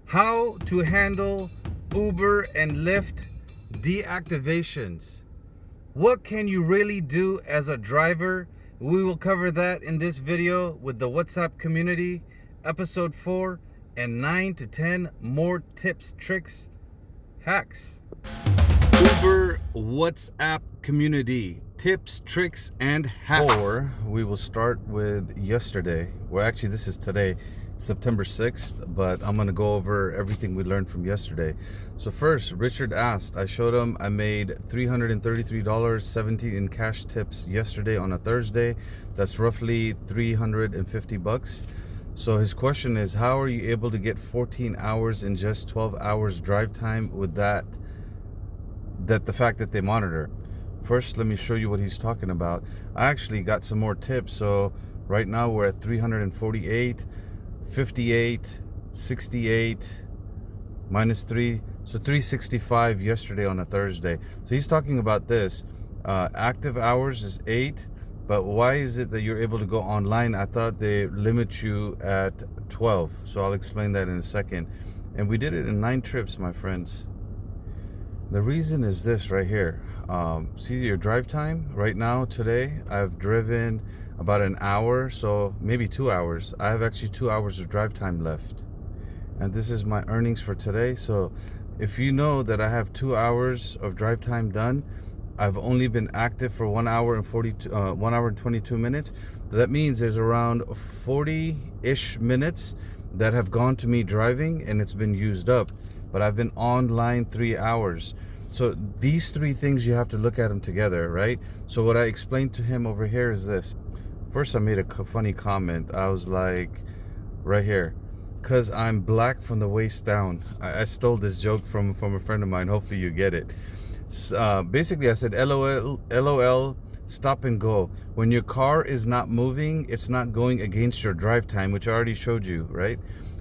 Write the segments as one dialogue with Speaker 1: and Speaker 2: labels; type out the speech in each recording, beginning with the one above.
Speaker 1: How to handle Uber and Lyft deactivations. What can you really do as a driver? We will cover that in this video with the WhatsApp community, episode 4, and 9 to 10 more tips, tricks, hacks. Uber WhatsApp community, tips, tricks, and hacks. We will start with yesterday. Well, actually, this is today, September 6th, but I'm gonna go over everything we learned from yesterday. So first, Richard asked, I showed him I made $333.17 in cash tips yesterday on a Thursday. That's roughly 350 bucks. So his question is, how are you able to get 14 hours in just 12 hours drive time with that the fact that they monitor? First, let me show you what he's talking about. I actually got some more tips. So right now we're at 348, 58, 68, minus 3, so 365 yesterday on a Thursday. So he's talking about this. Active hours is 8, but why is it that you're able to go online? I thought they limit you at 12, so I'll explain that in a second. And we did it in 9 trips, my friends. The reason is this right here. See your drive time right now. Today I've driven about an hour, so maybe 2 hours. I have actually 2 hours of drive time left, and this is my earnings for today. So if you know that I have 2 hours of drive time done, I've only been active for 1 hour and 22 minutes. That means there's around 40-ish minutes that have gone to me driving and it's been used up, but I've been online 3 hours. So these 3 things, you have to look at them together, right? So what I explained to him over here is this. First, I made a funny comment. I was like, right here, because I'm black from the waist down. I stole this joke from a friend of mine. Hopefully you get it. Basically, I said, LOL, stop and go. When your car is not moving, it's not going against your drive time, which I already showed you, right?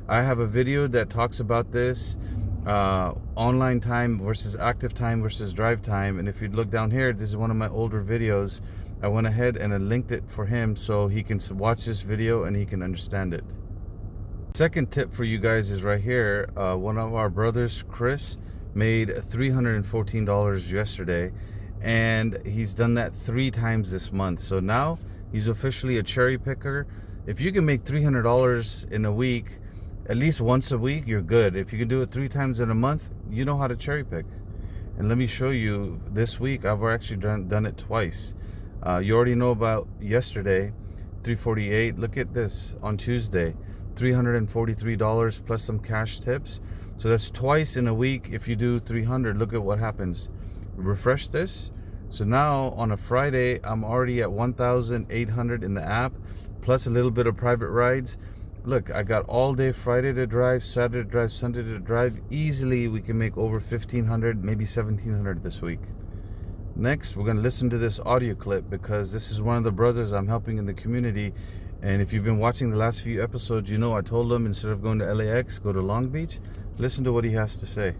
Speaker 1: I have a video that talks about this, online time versus active time versus drive time. And if you look down here, this is one of my older videos. I went ahead and I linked it for him so he can watch this video and he can understand it. Second tip for you guys is right here. One of our brothers, Chris, made $314 yesterday, and he's done that 3 times this month. So now he's officially a cherry picker. If you can make $300 in a week, at least once a week, you're good. If you can do it 3 times in a month, you know how to cherry pick. And let me show you this week. I've actually done it twice. You already know about yesterday, 348. Look at this on Tuesday, $343 plus some cash tips. So that's twice in a week. If you do 300, look at what happens. Refresh this. So now on a Friday, I'm already at 1,800 in the app, plus a little bit of private rides. Look, I got all day Friday to drive, Saturday to drive, Sunday to drive. Easily we can make over 1,500, maybe 1,700 this week. Next, we're going to listen to this audio clip because this is one of the brothers I'm helping in the community. And if you've been watching the last few episodes, you know I told him instead of going to LAX, go to Long Beach. Listen to what he has to say.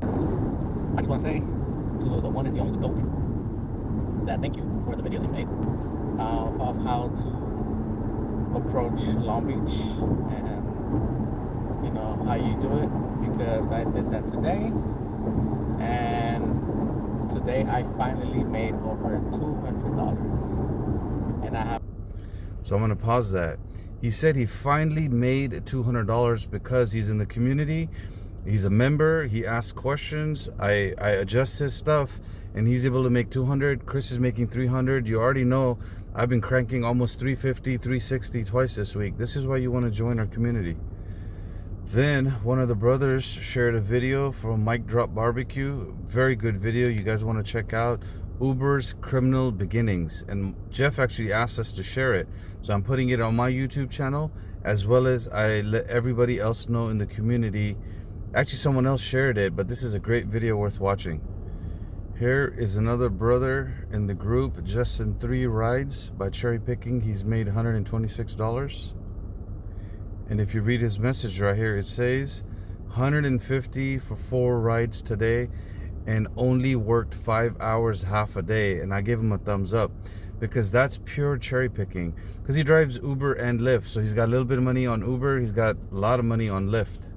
Speaker 2: I just want to say to the one and the only GOAT that thank you for the video they made of how to approach Long Beach and you know how you do it, because I did that today, and today I finally made over $200, and I have.
Speaker 1: So I'm going to pause that. He said he finally made $200 because he's in the community. He's a member. He asks questions. I adjust his stuff, and he's able to make 200. Chris is making 300. You already know I've been cranking almost 350, 360 twice this week. This is why you want to join our community. Then one of the brothers shared a video from Mike Drop Barbecue. Very good video. You guys want to check out Uber's Criminal Beginnings. And Jeff actually asked us to share it. So I'm putting it on my YouTube channel, as well as I let everybody else know in the community. Actually, someone else shared it, but this is a great video worth watching. Here is another brother in the group, Justin 3 rides by cherry picking. He's made $126. And if you read his message right here, it says 150 for 4 rides today and only worked 5 hours half a day. And I gave him a thumbs up because that's pure cherry picking, because he drives Uber and Lyft. So he's got a little bit of money on Uber, he's got a lot of money on Lyft.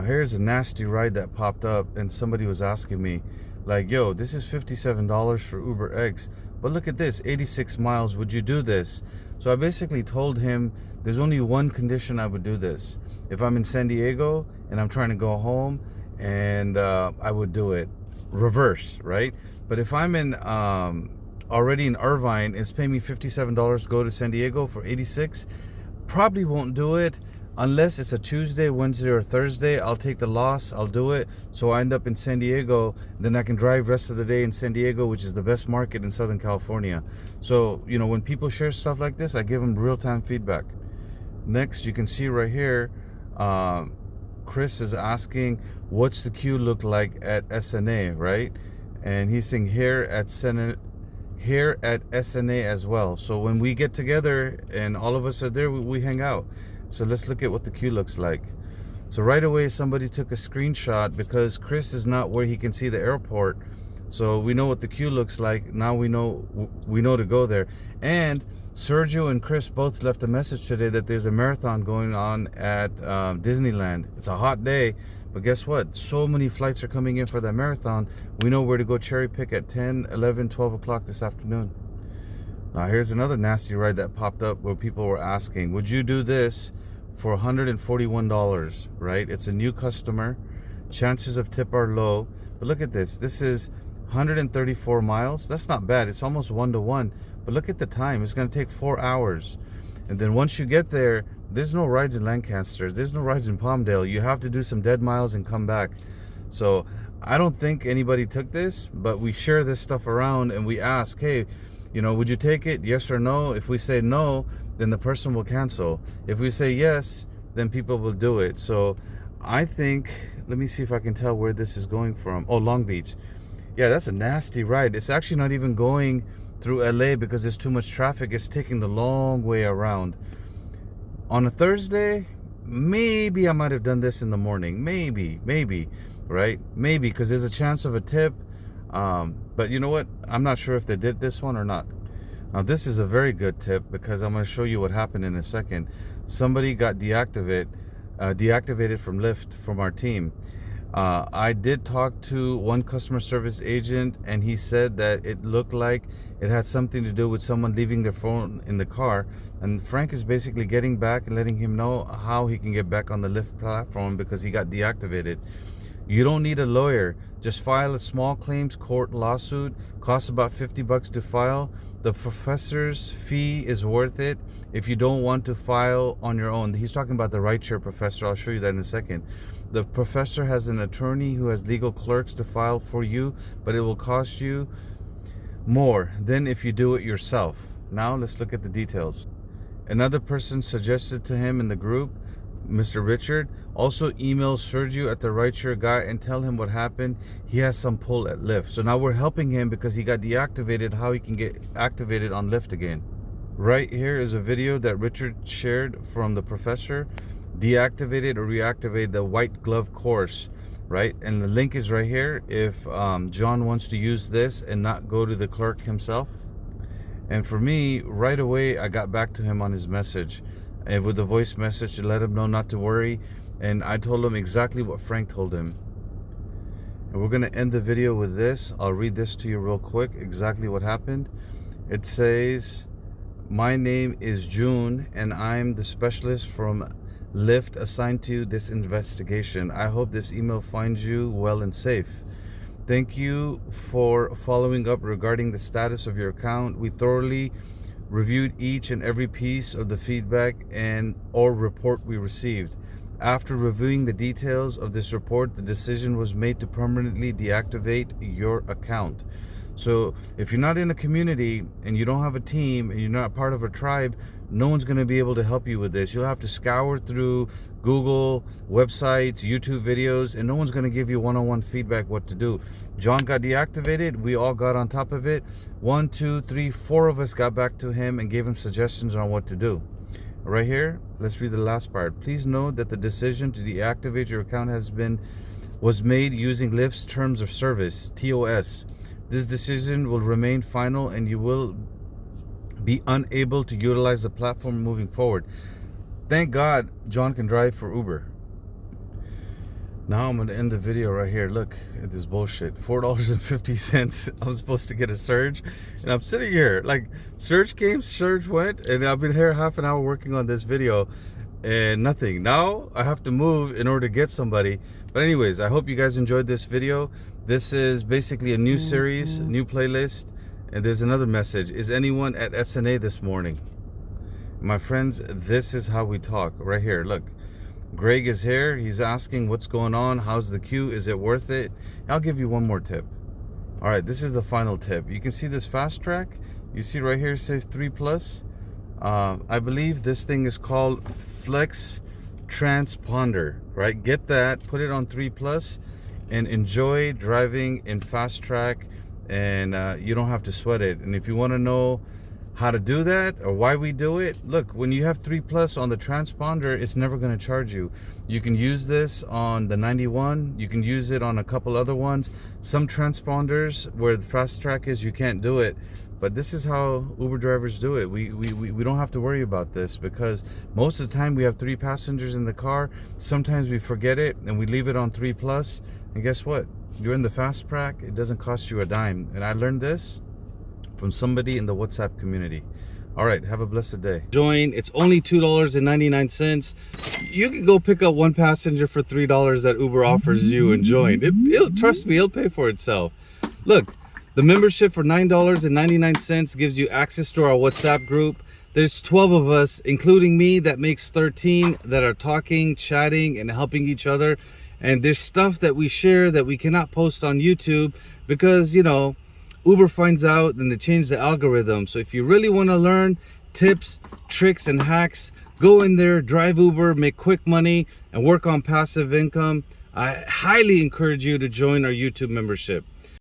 Speaker 1: Here's a nasty ride that popped up, and somebody was asking me, like, yo, this is $57 for UberX, but look at this, 86 miles, would you do this? So I basically told him there's only one condition I would do this. If I'm in San Diego and I'm trying to go home, and I would do it reverse, right? But if I'm in already in Irvine, it's paying me $57 to go to San Diego for 86, probably won't do it. Unless it's a Tuesday, Wednesday, or Thursday, I'll take the loss, I'll do it. So I end up in San Diego, then I can drive rest of the day in San Diego, which is the best market in Southern California. So, you know, when people share stuff like this, I give them real-time feedback. Next, you can see right here, Chris is asking, what's the queue look like at SNA, right? And he's saying here at SNA as well. So when we get together and all of us are there, we hang out. So let's look at what the queue looks like. So right away, somebody took a screenshot because Chris is not where he can see the airport. So we know what the queue looks like. Now we know to go there. And Sergio and Chris both left a message today that there's a marathon going on at Disneyland. It's a hot day, but guess what? So many flights are coming in for that marathon. We know where to go cherry pick at 10, 11, 12 o'clock this afternoon. Now here's another nasty ride that popped up where people were asking, would you do this for $141, right? It's a new customer. Chances of tip are low. But look at this. This is 134 miles. That's not bad. It's almost 1-to-1. But look at the time. It's going to take 4 hours. And then once you get there, there's no rides in Lancaster. There's no rides in Palmdale. You have to do some dead miles and come back. So I don't think anybody took this, but we share this stuff around and we ask, hey, you know, would you take it? Yes or no? If we say no, then the person will cancel. If we say yes, then people will do it. So I think, let me see if I can tell where this is going from. Oh, Long Beach. Yeah, that's a nasty ride. It's actually not even going through LA because there's too much traffic. It's taking the long way around. On a Thursday, maybe I might have done this in the morning. Maybe, right? Maybe, because there's a chance of a tip. But you know what? I'm not sure if they did this one or not. Now this is a very good tip because I'm going to show you what happened in a second. Somebody got deactivated from Lyft from our team. I did talk to one customer service agent and he said that it looked like it had something to do with someone leaving their phone in the car. And Frank is basically getting back and letting him know how he can get back on the Lyft platform because he got deactivated. You don't need a lawyer. Just file a small claims court lawsuit. Costs about $50 to file. The professor's fee is worth it if you don't want to file on your own. He's talking about the rideshare professor. I'll show you that in a second. The professor has an attorney who has legal clerks to file for you, but it will cost you more than if you do it yourself. Now let's look at the details. Another person suggested to him in the group, Mr. Richard, also email Sergio at the rideshare guy and tell him what happened. He has some pull at Lyft. So now we're helping him because he got deactivated, how he can get activated on Lyft again. Right here is a video that Richard shared from the professor. Deactivated or reactivate the white glove course, right? And the link is right here if John wants to use this and not go to the clerk himself. And for me, right away, I got back to him on his message. And with the voice message to let him know not to worry. And I told him exactly what Frank told him. And we're going to end the video with this. I'll read this to you real quick, exactly what happened. It says, my name is June and I'm the specialist from Lyft assigned to this investigation. I hope this email finds you well and safe. Thank you for following up regarding the status of your account. We thoroughly reviewed each and every piece of the feedback and or report we received. After reviewing the details of this report, the decision was made to permanently deactivate your account. So if you're not in a community and you don't have a team and you're not part of a tribe, no one's going to be able to help you with this. You'll have to scour through Google, websites, YouTube videos, and no one's going to give you one-on-one feedback what to do. John got deactivated. We all got on top of it. 1, 2, 3, 4 of us got back to him and gave him suggestions on what to do. Right here, let's read the last part. Please note that the decision to deactivate your account was made using Lyft's Terms of Service, TOS. This decision will remain final and you will be unable to utilize the platform moving forward. Thank God John can drive for Uber. Now I'm gonna end the video right here. Look at this bullshit. $4.50. I'm supposed to get a surge, and I'm sitting here like surge came, surge went, and I've been here half an hour working on this video, and nothing. Now I have to move in order to get somebody. But anyways, I hope you guys enjoyed this video. This is basically a new series, a new playlist, and there's another message. Is anyone at SNA this morning? My friends, this is how we talk right here. Look. Greg is here. He's asking what's going on. How's the queue? Is it worth it? I'll give you one more tip. All right, this is the final tip. You can see this fast track. You see right here it says 3+. I believe this thing is called Flex Transponder, right? Get that, put it on 3+, and enjoy driving in fast track, and you don't have to sweat it. And if you want to know how to do that or why we do it, look, when you have 3+ on the transponder, it's never going to charge you. You can use this on the 91. You can use it on a couple other ones. Some transponders where the fast track is, you can't do it. But this is how Uber drivers do it. We don't have to worry about this, because most of the time we have 3 passengers in the car. Sometimes we forget it and we leave it on 3+. And guess what? You're in the fast track. It doesn't cost you a dime. And I learned this from somebody in the WhatsApp community. All right, have a blessed day. Join. It's only $2.99. You can go pick up one passenger for $3 that Uber offers you and join. Trust me, it'll pay for itself. Look, the membership for $9.99 gives you access to our WhatsApp group. There's 12 of us, including me, that makes 13 that are talking, chatting, and helping each other. And there's stuff that we share that we cannot post on YouTube because, you know, Uber finds out and they change the algorithm. So if you really want to learn tips, tricks, and hacks, go in there, drive Uber, make quick money, and work on passive income. I highly encourage you to join our YouTube membership.